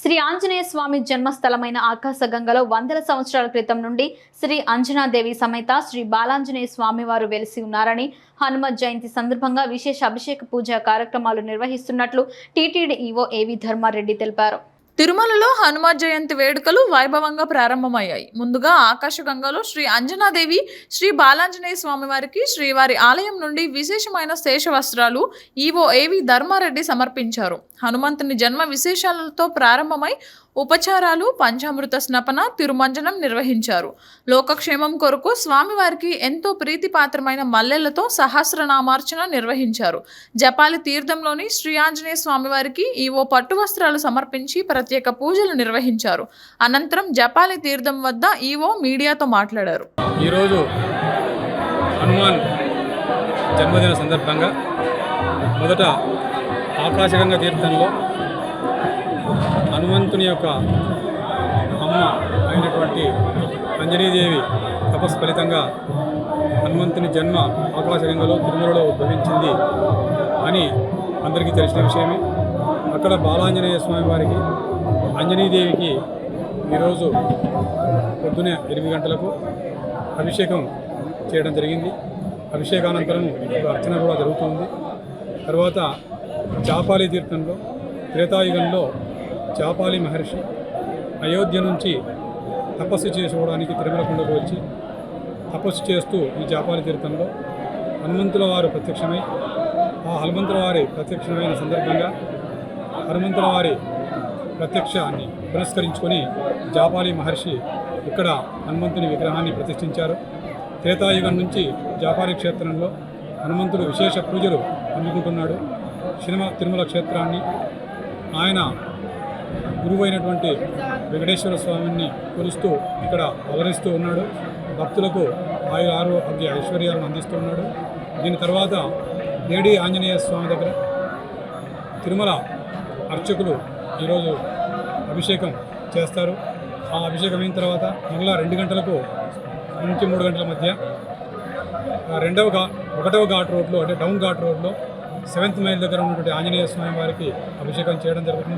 శ్రీ ఆంజనేయ స్వామి జన్మస్థలమైన ఆకాశగంగలో వందల సంవత్సరాల క్రితం నుండి శ్రీ అంజనాదేవి సమేత శ్రీ బాలాంజనేయ స్వామి వారు వెలిసి ఉన్నారని హనుమత్ జయంతి సందర్భంగా విశేష అభిషేక పూజా కార్యక్రమాలు నిర్వహిస్తున్నట్లు టీటీడీ ఈవో ఏవి ధర్మారెడ్డి తెలిపారు. తిరుమలలో హనుమత్ జయంతి వేడుకలు వైభవంగా ప్రారంభమయ్యాయి. ముందుగా ఆకాశగంగలో శ్రీ అంజనాదేవి శ్రీ బాలాంజనేయ స్వామివారికి శ్రీవారి ఆలయం నుండి విశేషమైన శేష వస్త్రాలు ఈవో ఏవి ధర్మారెడ్డి సమర్పించారు. హనుమంతుని జన్మ విశేషాలతో ప్రారంభమై ఉపచారాలు, పంచామృత స్నపన, తిరుమంజనం నిర్వహించారు. లోకక్షేమం కొరకు స్వామివారికి ఎంతో ప్రీతిపాత్రమైన మల్లెలతో సహస్రనామార్చన నిర్వహించారు. జపాలి తీర్థంలోని శ్రీ ఆంజనేయ స్వామివారికి ఈవో పట్టు వస్త్రాలు సమర్పించి ప్రత్యేక పూజలు నిర్వహించారు. అనంతరం జపాలి తీర్థం వద్ద ఈవో మీడియాతో మాట్లాడారు. ఈరోజు హనుమాన్ జన్మదిన సందర్భంగా మొదట ఆకాశగంగా తీర్థంలో హనుమంతుని యొక్క అమ్మ అయినటువంటి అంజనీదేవి తపస్సు ఫలితంగా హనుమంతుని జన్మ ఆకాశగంగలో తిరుమలలో ఉద్భవించింది అని అందరికీ తెలిసిన విషయమే. అక్కడ బాలాంజనేయ స్వామి వారికి అంజనీదేవికి ఈరోజు పొద్దునే 8 గంటలకు అభిషేకం చేయడం జరిగింది. అభిషేకానంతరం అర్చన కూడా జరుగుతుంది. తర్వాత జాపాలి తీర్థంలో త్రేతాయుగంలో జాపాలి మహర్షి అయోధ్య నుంచి తపస్సు చేసుకోవడానికి తిరుమల కొండకు వచ్చి తపస్సు చేస్తూ ఈ జాపాలి తీర్థంలో హనుమంతుల వారు ప్రత్యక్షమై ఆ హనుమంతుల వారి ప్రత్యక్షమైన సందర్భంగా హనుమంతుల వారి ప్రత్యక్షాన్ని పురస్కరించుకొని జాపాలి మహర్షి ఇక్కడ హనుమంతుని విగ్రహాన్ని ప్రతిష్ఠించారు. త్రేతాయుగం నుంచి జాపాలి క్షేత్రంలో హనుమంతుడు విశేష పూజలు అందుకుంటున్నాడు. తిరుమల క్షేత్రాన్ని ఆయన గురువైనటువంటి వెంకటేశ్వర స్వామిని కొలుస్తూ ఇక్కడ అవతరిస్తూ ఉన్నాడు. భక్తులకు ఆరోగ్య ఐశ్వర్యాలను అందిస్తూ ఉన్నాడు. దీని తర్వాత ఏడి ఆంజనేయ స్వామి దగ్గర తిరుమల అర్చకులు ఈరోజు అభిషేకం చేస్తారు. ఆ అభిషేకం అయిన తర్వాత మరలా 2 గంటలకు నుంచి 3 గంటల మధ్య 1వ ఘాట్ రోడ్లో అంటే డౌన్ ఘాట్ రోడ్లో 7th మైల్ దగ్గర ఉన్నటువంటి ఆంజనేయ స్వామి వారికి అభిషేకం చేయడం జరుగుతుంది.